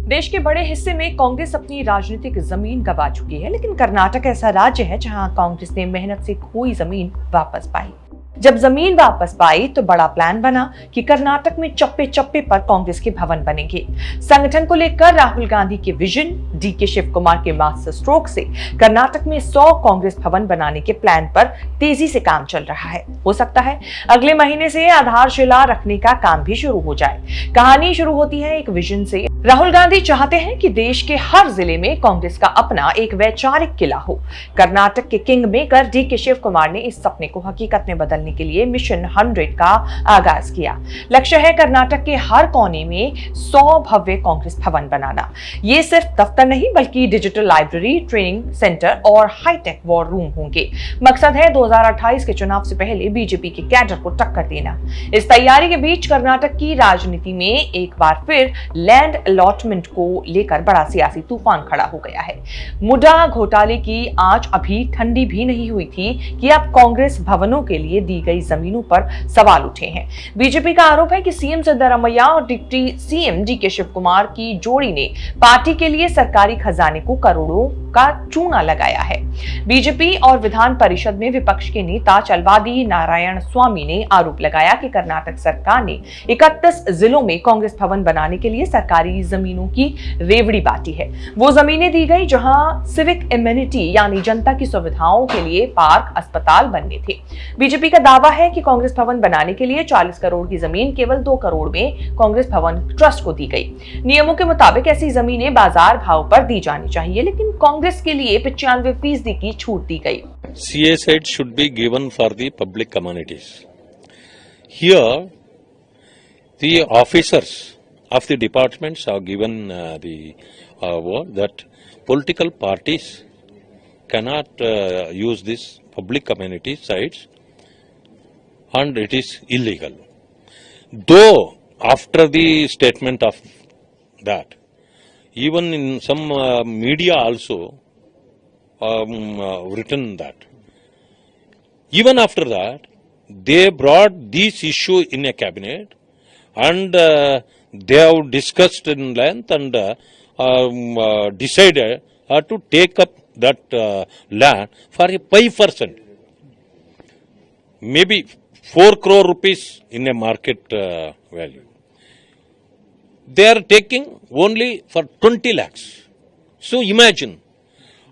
देश के बड़े हिस्से में कांग्रेस अपनी राजनीतिक जमीन गंवा चुकी है, लेकिन कर्नाटक ऐसा राज्य है जहां कांग्रेस ने मेहनत से खोई जमीन वापस पाई। जब जमीन वापस पाई तो बड़ा प्लान बना कि कर्नाटक में चप्पे चप्पे पर कांग्रेस के भवन बनेंगे। संगठन को लेकर राहुल गांधी के विजन, डीके शिव कुमार के मास्टर स्ट्रोक से कर्नाटक में 100 कांग्रेस भवन बनाने के प्लान पर तेजी से काम चल रहा है। हो सकता है अगले महीने से आधारशिला रखने का काम भी शुरू हो जाए। कहानी शुरू होती है एक विजन से। राहुल गांधी चाहते हैं कि देश के हर जिले में कांग्रेस का अपना एक वैचारिक किला हो। कर्नाटक के king maker DK Shiva Kumar ने इस सपने को हकीकत में बदलने के लिए मिशन 100 का आगाज किया। लक्ष्य है कर्नाटक के हर कोने में 100 भव्य कांग्रेस भवन बनाना। ये सिर्फ दफ्तर नहीं बल्कि डिजिटल लाइब्रेरी, ट्रेनिंग सेंटर और हाईटेक वॉर रूम होंगे। मकसद है 2028 के चुनाव से पहले बीजेपी के कैडर को टक्कर देना। इस तैयारी के बीच कर्नाटक की राजनीति में एक बार फिर लैंड अलॉटमेंट को लेकर बड़ा सियासी तूफान खड़ा हो गया है। मुद्दा घोटाले की आंच अभी ठंडी भी नहीं हुई थी कि अब कांग्रेस भवनों के लिए दी गई जमीनों पर सवाल उठे हैं। बीजेपी का आरोप है कि सीएम सिद्धरामैया और deputy CM DK Shiva Kumar की जोड़ी ने पार्टी के लिए सरकारी खजाने को करोड़ों का चूना लगाया है। बीजेपी और विधान परिषद में विपक्ष के नेता चलवादी नारायण स्वामी ने आरोप लगाया कि कर्नाटक सरकार ने 31 जिलों में कांग्रेस भवन बनाने के लिए सरकारी जमीनों की रेवड़ी बांटी है। वो जमीनें दी गई जहां सिविक इम्यूनिटी यानी जनता की सुविधाओं के लिए पार्क, अस्पताल बनने थे। बीजेपी का दावा है कि कांग्रेस भवन बनाने के लिए 40 करोड़ की जमीन केवल 2 करोड़ में कांग्रेस भवन ट्रस्ट को दी गई। नियमों के मुताबिक ऐसी जमीनें बाजार भाव पर दी जानी चाहिए, लेकिन कांग्रेस के लिए 95% की छूट दी गई। CA said should be given for the public communities. Here, the officers of the departments have given the word that political parties cannot use this public community sites, and it is illegal. Though after the statement of that, even in some media also written that. Even after that, they brought this issue in a cabinet, and they have discussed in length and decided to take up that land for a 5%, maybe 4 crore rupees in a market value. They are taking only for 20 lakhs. So imagine,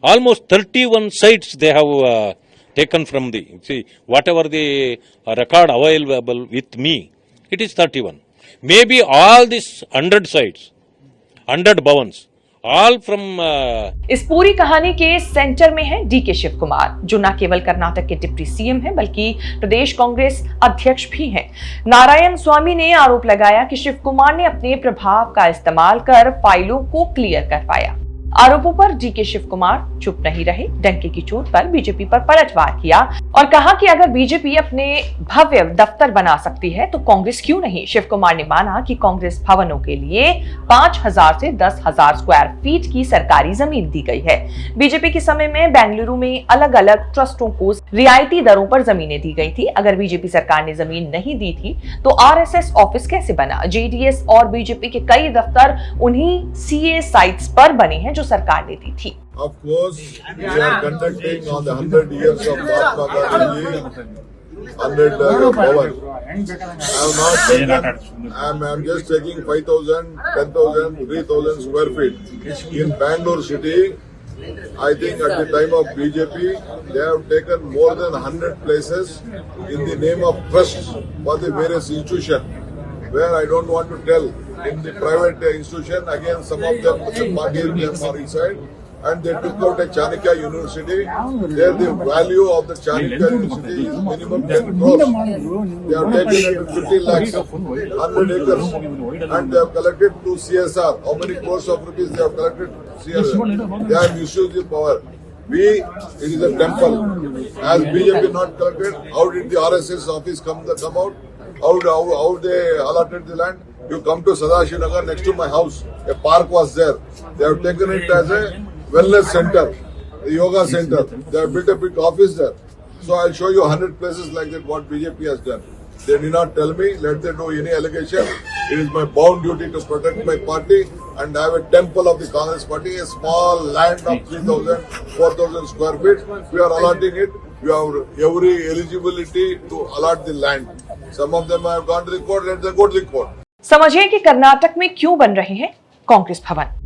almost 31 sites they have taken from the, see, whatever the record available with me, it is 31. Maybe all these 100 sites, 100 bhavans, all from इस पूरी कहानी के centre में है DK Shiva Kumar, जो न केवल कर्नाटक के डिप्टी सीएम हैं बल्कि प्रदेश कांग्रेस अध्यक्ष भी हैं। नारायण स्वामी ने आरोप लगाया कि शिव कुमार ने अपने प्रभाव का इस्तेमाल कर फाइलों को क्लियर करवाया। आरोपों पर डीके शिव कुमार चुप नहीं रहे, डंके की चोट पर बीजेपी पर पलटवार किया और कहा कि अगर बीजेपी अपने भव्य दफ्तर बना सकती है तो कांग्रेस क्यों नहीं। शिव कुमार ने माना कि कांग्रेस भवनों के लिए 5000 से 10,000 स्क्वायर फीट की सरकारी जमीन दी गई है। बीजेपी के समय में बेंगलुरु में अलग अलग ट्रस्टों को रियायती दरों पर जमीनें दी गई थी। अगर बीजेपी सरकार ने जमीन नहीं दी थी तो आरएसएस ऑफिस कैसे बना। जेडीएस और बीजेपी के कई दफ्तर उन्हीं सीए साइट्स पर बने हैं जो सरकार ने दी थी। Of course, we are conducting on the 100 years of Mahatma Gandhi 100 Bhavan. I'm just taking 5,000, 10,000, 3,000 square feet. In Bangalore city, I think at the time of BJP, they have taken more than 100 places in the name of trusts for the various institutions, where I don't want to tell. In the private institution, again, some of them, are inside. And they took out a Chanakya University. There the value of the Chanakya University is minimum 10 crores. They have taken it to 50 lakhs, 100 acres. And they have collected to CSR. How many crores of rupees they have collected to CSR? They have misused the power. It is a temple. As BJP not collected, how did the RSS office come out? How they allotted the land? You come to Sadashivnagar, next to my house, a park was there. They have taken it as a wellness center, a yoga center. They have built a big office there. So I'll show you 100 places like that what BJP has done. They did not tell me, let them do any allegation. It is my bound duty to protect my party and have a temple of the Congress party, a small land of 3,000, 4,000 square feet. We are allotting it. We have every eligibility to allot the land. Some of them have gone to the court, let them go to the court. समझिए कि कर्नाटक में क्यों बन रहे हैं कांग्रेस भवन।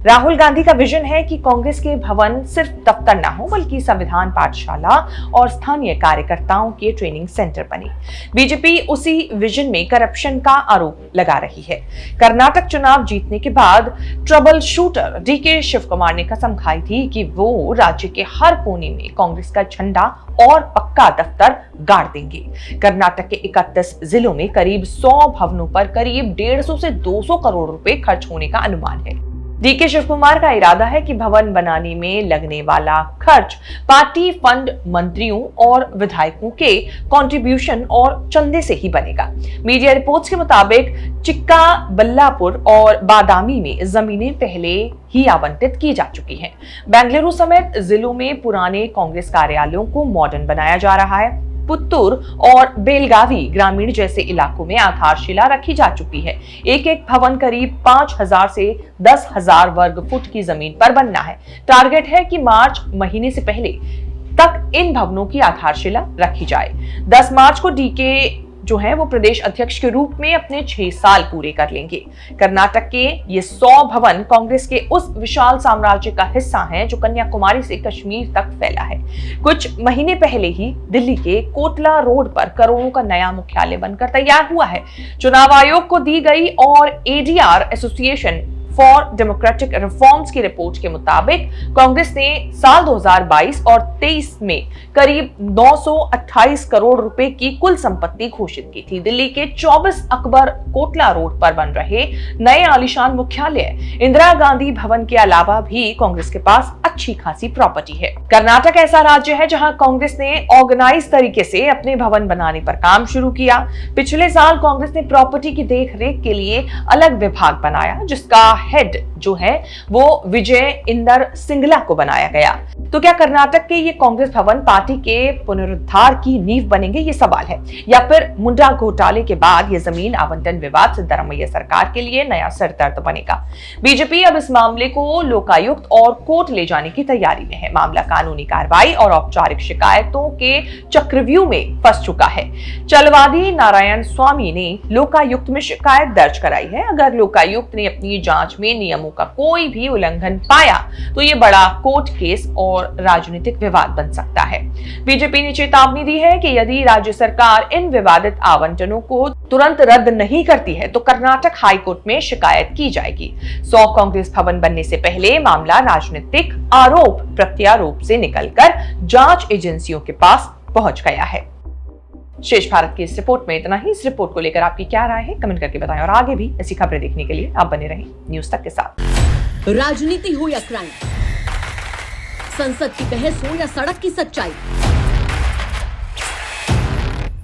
राहुल गांधी का vision है कि कांग्रेस के भवन सिर्फ दफ्तर ना हो बल्कि संविधान पाठशाला और स्थानीय कार्यकर्ताओं के ट्रेनिंग सेंटर बने। बीजेपी उसी विजन में करप्शन का आरोप लगा रही है। कर्नाटक चुनाव जीतने के बाद trouble shooter DK Shiva Kumar ने कसम खाई थी कि वो राज्य के हर कोने में कांग्रेस का झंडा और पक्का दफ्तर गाड़ देंगे। कर्नाटक के 31 जिलों में करीब 100 भवनों पर करीब 150 से 200 करोड़ रुपए खर्च होने का अनुमान है। डीके शिव कुमार का इरादा है कि भवन बनाने में लगने वाला खर्च पार्टी फंड मंत्रियों और विधायकों के कंट्रीब्यूशन और चंदे से ही बनेगा। मीडिया रिपोर्ट्स के मुताबिक चिक्का बल्लापुर और बादामी में जमीनें पहले ही आवंटित की जा चुकी हैं। बेंगलुरु समेत जिलों में पुराने कांग्रेस कार्यालयों को मॉडर्न बनाया जा रहा है। पुत्तूर और बेलगावी ग्रामीण जैसे इलाकों में आधारशिला रखी जा चुकी है। एक एक भवन करीब 5,000 से 10,000 वर्ग फुट की जमीन पर बनना है। टारगेट है कि मार्च महीने से पहले तक इन भवनों की आधारशिला रखी जाए। 10 मार्च को डीके जो है वो प्रदेश अध्यक्ष के रूप में अपने 6 साल पूरे कर लेंगे। कर्नाटक के ये 100 भवन कांग्रेस के उस विशाल साम्राज्य का हिस्सा हैं जो कन्याकुमारी से कश्मीर तक फैला है। कुछ महीने पहले ही दिल्ली के कोटला रोड पर करोड़ों का नया मुख्यालय बनकर तैयार हुआ है। चुनाव आयोग को दी गई और ADR association for democratic reforms की रिपोर्ट के मुताबिक कांग्रेस ने साल 2022 और 23 में करीब 928 करोड़ रुपए की कुल संपत्ति घोषित की थी। दिल्ली के 24 अकबर कोटला रोड पर बन रहे नए आलीशान मुख्यालय इंदिरा गांधी भवन के अलावा भी कांग्रेस के पास अच्छी खासी प्रॉपर्टी है। कर्नाटक ऐसा राज्य है जहां कांग्रेस ने ऑर्गेनाइज तरीके से अपने भवन बनाने पर काम शुरू किया। पिछले साल कांग्रेस ने प्रॉपर्टी की देखरेख के लिए अलग विभाग बनाया जिसका हेड जो है वो विजय इंदर सिंगला को बनाया गया। तो क्या कर्नाटक के ये कांग्रेस भवन पार्टी के पुनरुद्धार की नींव बनेंगे, ये सवाल है, या फिर मुंडा घोटाले के बाद ये जमीन आवंटन विवाद सिद्धरामैया सरकार के लिए नया सिरदर्द बनेगा। बीजेपी अब इस मामले को लोकायुक्त और कोर्ट ले जाने की तैयारी में है। मामला कानूनी कार्रवाई और औपचारिक शिकायतों के चक्रव्यूह में फंस चुका है। चलवादी नारायण स्वामी ने लोकायुक्त में शिकायत दर्ज कराई है। अगर लोकायुक्त ने अपनी जांच में नियमों का कोई भी उल्लंघन पाया तो ये बड़ा कोर्ट केस और राजनीतिक विवाद बन सकता है। बीजेपी ने चेतावनी दी है कि यदि राज्य सरकार इन विवादित आवंटनों को तुरंत रद्द नहीं करती है तो कर्नाटक हाईकोर्ट में शिकायत की जाएगी। 100 कांग्रेस भवन बनने से पहले मामला राजनीतिक आरोप प्रत्यारोप से निकलकर जांच एजेंसियों के पास पहुंच गया है। शेष भारत की इस रिपोर्ट में इतना ही। इस रिपोर्ट को लेकर आपकी क्या राय है कमेंट करके बताएं और आगे भी ऐसी खबरें देखने के लिए आप बने रहें न्यूज तक के साथ। राजनीति हो या क्राइम, संसद की बहस हो या सड़क की सच्चाई,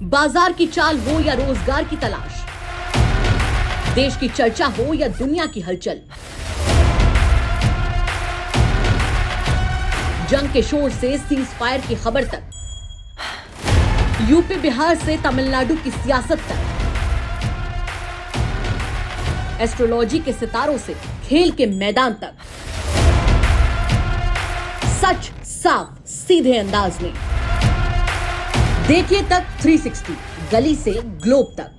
बाजार की चाल हो या रोजगार की तलाश, देश की चर्चा हो या दुनिया की हलचल, जंग के शोर से सीज फायर की खबर तक, यूपी बिहार से तमिलनाडु की सियासत तक, एस्ट्रोलॉजी के सितारों से खेल के मैदान तक, सच साफ सीधे अंदाज में देखिए तक 360, गली से ग्लोब तक।